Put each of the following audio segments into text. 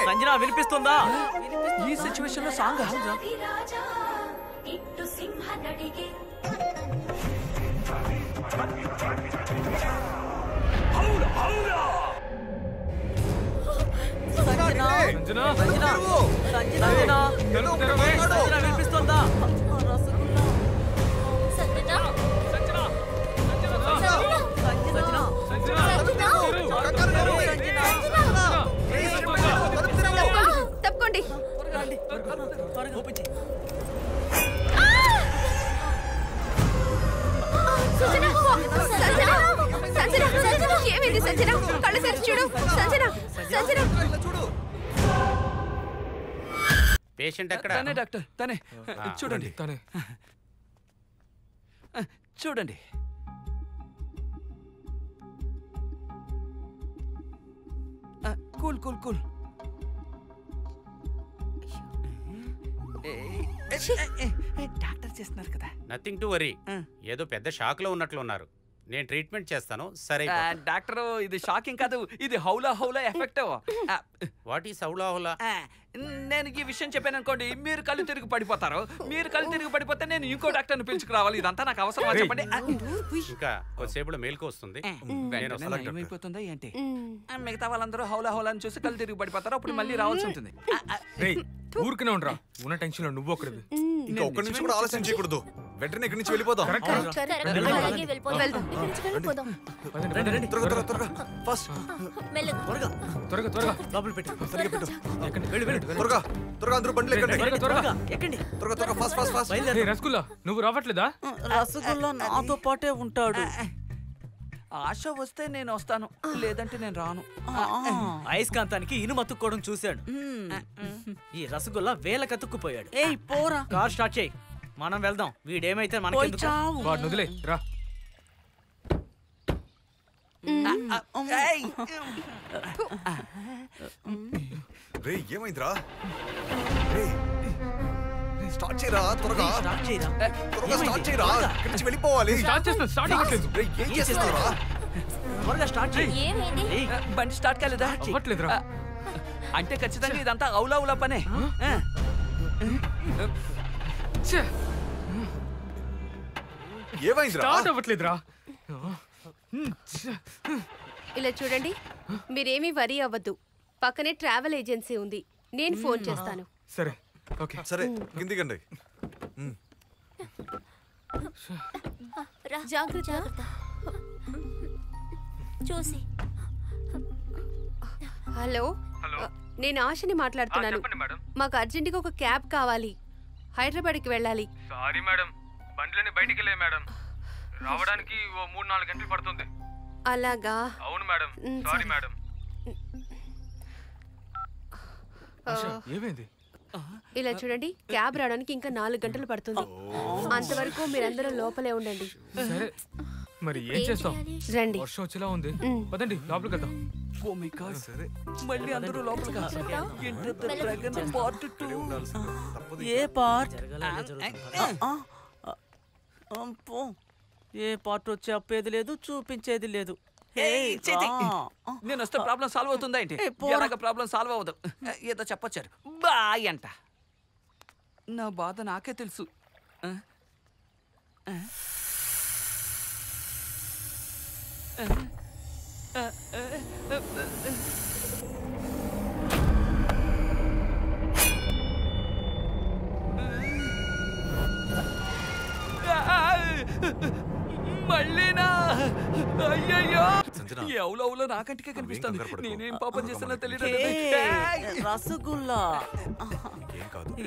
సంజన వినిపిస్తుందా? ఈ సిచ్యువేషన్ లో సాంగ్ వినిపిస్తుందా? తప్పకోండి. ఏమైంది సంజన? కళ్ళు తెరిచి చూడు. సంజన సంజన పేషెంట్ ఎక్కడ? తనే డాక్టర్, తనే. చూడండి, తనే. చూడండి. Cool cool cool. డాక్టర్ చేస్తున్నారు కదా. Nothing to worry. ఏదో పెద్ద షాక్ లో ఉన్నట్లు ఉన్నారు. నేను ట్రీట్మెంట్ చేస్తాను. సరే డాక్టర్, ఇది షాకింగ్ కాదు, ఇది హౌలా హౌలా ఎఫెక్ట్. వాట్ ఈస్ హౌలా హౌలా? నేను ఈ విషయం చెప్పాను అనుకోండి, మీరు కళ్ళు తిరిగి పడిపోతారు. మీరు కళ్ళు తిరిగి పడిపోతే నేను ఇంకో డాక్టర్ని పిలుచుకురావాలి. ఇదంతా నాకు అవసరమా చెప్పండి? ఇంకా కొద్దిసేపులో మేలుకు వస్తుంది. అయిపోతుందా ఏంటి? మిగతా వాళ్ళందరూ హౌలా హౌలా అని చూసి కళ్ళు తిరిగి పడిపోతారు. అప్పుడు మళ్ళీ రావాల్సి ఉంటుంది. ఊరికనే ఉండరా, ఉన్న టెన్షన్ లో నువ్వు ఒకటి. ఇంకా ఒక్క నిమిషం కూడా ఆలస్యం చేయకూడదు. వెంటనే ఇక్కడి నుంచి వెళ్ళిపోదాం. రసగుల్లా, నువ్వు రావట్లేదా? రసగుల్లా నాతో పాటే ఉంటాడు. ఆశ వస్తే నేను వస్తాను, లేదంటే నేను రాను. అయస్కాంతానికి ఇనుము అతుక్కోవడం చూశాడు. ఈ రసగుల్లా వేల కతుక్కుపోయాడు. ఏయ్ పోరా, కార్ స్టార్ట్ చేయి, మనం వెళ్దాం. వీడేమైతే మనకెందుకు? వాడిని వదిలే రా. ఏమైందిరా? స్టార్ట్ చేయరా, త్వరగా స్టార్ట్ చేయరా. త్వరగా స్టార్ట్ చేయరా. ఇక్కడి నుంచి వెళ్ళిపోవాలి. ఏం చేస్తున్నారా? త్వరగా స్టార్ట్ చేయి. బండి స్టార్ట్ కాలేదా? అవ్వట్లేదురా. అంటే ఖచ్చితంగా ఇదంతా అవులా అవులా పనే. ఏమైందిరా? స్టార్ట్ అవ్వట్లేదురా. ఇలా చూడండి, మీరేమీ వరీ అవ్వద్దు. పక్కనే ట్రావెల్ ఏజెన్సీ ఉంది, నేను ఫోన్ చేస్తాను. సరే ఓకే. సరే కిందికండి. జాగ్రత్త. చూసి. హలో, నేను ఆశని మాట్లాడుతున్నాను. మాకు అర్జెంటుగా ఒక క్యాబ్ కావాలి. హైదరాబాద్కి వెళ్ళాలి. సారీ మేడం, బండ్లని బయటికి వెళ్ళే మేడం. రావడానికి 3-4 గంటలు పడుతుంది. అలాగా? అవును మేడం, సారీ మేడం. ఏమైంది? ఇలా చూడండి, క్యాబ్ రావడానికి ఇంకా 4 గంటలు పడుతుంది. అంతవరకు మీరందరూ లోపలే ఉండండి. సరే మరి ఏం చేస్తాం? రండి. వర్షం వచ్చేలా ఉంది, పదండి లోపలికి వెళ్దాం. ఓ మై గాడ్, మళ్ళీ అందరూ లోపలికి. ఏ పార్ట్? ఏ పార్ట్ వచ్చి అప్పేది లేదు, చూపించేది లేదు. నేను వస్తే ప్రాబ్లం సాల్వ్ అవుతుందా ఏంటి? ప్రాబ్లం సాల్వ్ అవ్వదు. ఏదో చెప్పొచ్చారు బాయ్ అంట. నా బాధ నాకే తెలుసు. మళ్ళీనా? అయ్యయ్యో, ఎవలో నాకంటికే కనిపిస్తుంది. నేనేం పాపం చేస్తున్నా తెలియదు. రసగుల్లా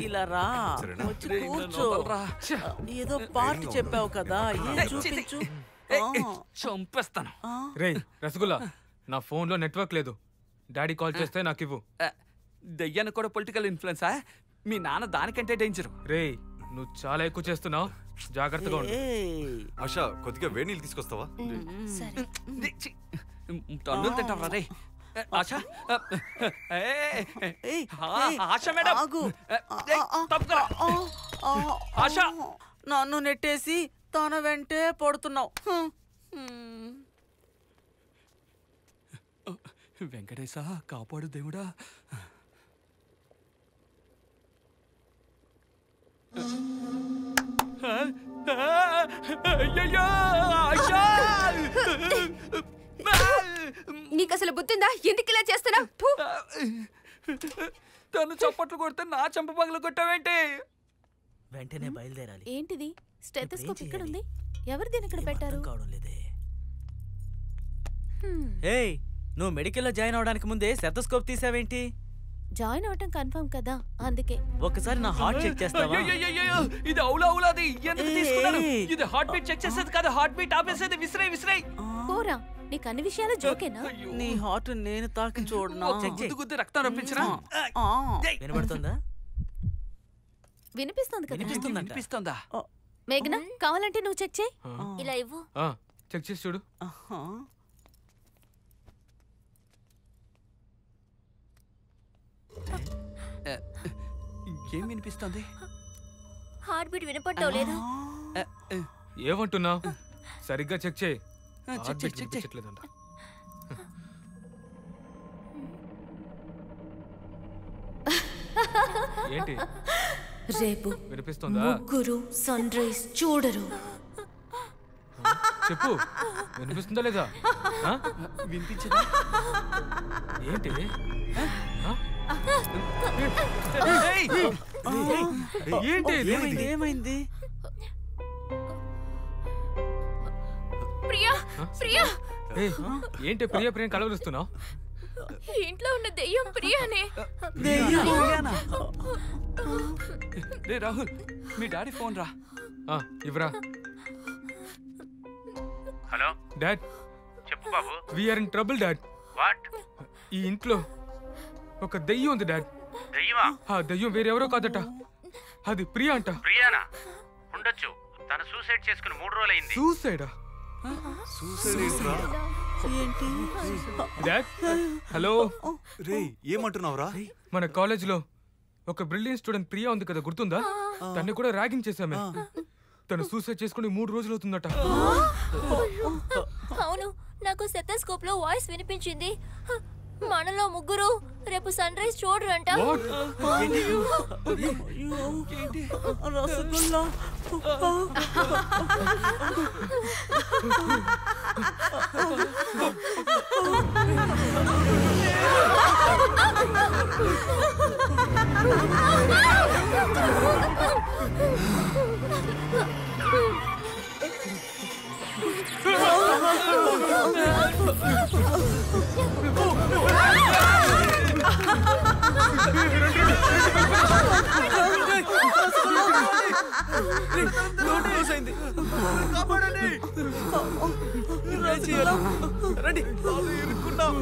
ఇలా రా, వచ్చి కూర్చో. ఏదో పార్ట్ చెప్పావు కదా, చూపించు. చంపేస్తాను. రే రసగుల్లా, నా ఫోన్ లో నెట్వర్క్ లేదు. డాడీ కాల్ చేస్తే నాకు ఇవ్వు. దయ్యానికి కూడా పొలిటికల్ ఇన్ఫ్లుయెన్సా? మీ నాన్న దానికంటే డేంజర్. రే నువ్వు చాలా ఎక్కువ చేస్తున్నావు, జాగ్రత్తగా ఉండు. ఆశ, కొద్దిగా వేడి నీళ్ళు తీసుకొస్తావా? తన్నులు తింటావా రే? ఆశ, ఆశ మేడం, ఆశ, నన్ను నెట్టేసి తన వెంటే పడుతున్నావు. వెంకటేశ కాపాడు దేవుడా. నీకు అసలు బుద్ధిందా? ఎందుకు ఇలా చేస్తున్నావు? తను చప్పట్లు కొడితే నా చంప పగలు కొట్టావేంటి? వెంటనే బయలుదేరాలి. ఏంటిది? స్టెథోస్కోప్ ఇక్కడ ఉంది. ఎవరు దీని ఇక్కడ పెట్టారు? కావడం లేదే. ఏయ్, నువ్వు మెడికల్లో జాయిన్ అవడానికి ముందే స్టెథోస్కోప్ తీసావేంటి? జాయిన్ అవటం కన్ఫర్మ్ కదా, అందుకే. ఒకసారి నా హార్ట్ చెక్ చేస్తావా? ఇది అవులాది ఎందుకు తీసుకున్నాను? ఇది హార్ట్ బీట్ చెక్ చేసేది కాదు, హార్ట్ బీట్ ఆపేసేది. విసిరాయి. పోరా, నీకు అన్ని విషయాలు జోకేనా? నీ హార్ట్ నేను తాకి చూడనా? గుద్దు రక్తం రప్పించరా? వినబడుతుందా? వినిపిస్తుంది కదా. వినిపిస్తుందా? మేఘనా, కావాలంటే నువ్వు చెక్ చేయి. ఇలా ఇవ్వు. చెక్ చేసి చూడు. ఏం వినిపిస్తుంది? హార్ట్ బీట్ వినపడటం లేదు. ఏమంటున్నా? సరిగ్గా చెక్ చేయి. చెక్ చేయి. ఏంటి రేపు వినిపిస్తుందా? ముగ్గురు సన్ రైజ్ చూడరు. చెప్పు, వినిపిస్తుందా లేదా? వినిపించదా? ఏంటి? ఏంటి? ఏమైంది? ప్రియా, ప్రియా, ఏంటి ప్రియ కలవరుస్తున్నావు? ఇంట్లో ఉన్న దెయ్యం ప్రియానే. రే రాహుల్, మీ డాడీ ఫోన్ రా. ఇవ్వరా. Hello dad. చెప్పు బాబు. We are in trouble dad. What? ఈ ఇంట్లో ఒక దెయ్యం ఉంది డాడ్. దెయ్యమా? ఆ దెయ్యం వేరెవరో కాదట, అది ప్రియా అంట. ప్రియానా? ఉండొచ్చు. తను సూసైడ్ చేసుకుని 3 రోజులైంది. సూసైడా? Dad hello. రే ఏమంటున్నావురా? మన కాలేజ్ లో ఒక బ్రిలియంట్ స్టూడెంట్ ప్రియా ఉంది కదా, గుర్తుందా? తన్ని కూడా ర్యాగింగ్ చేశామే. తను సూసైడ్ చేసుకుని 3 రోజులు అవుతుందట. అవును, నాకు స్టెథోస్కోప్ లో వాయిస్ వినిపించింది. మనలో ముగ్గురు రేపు సన్ రైజ్ చూడరంట. రసగుల్లా. రండి, ఇరుక్కున్నాం.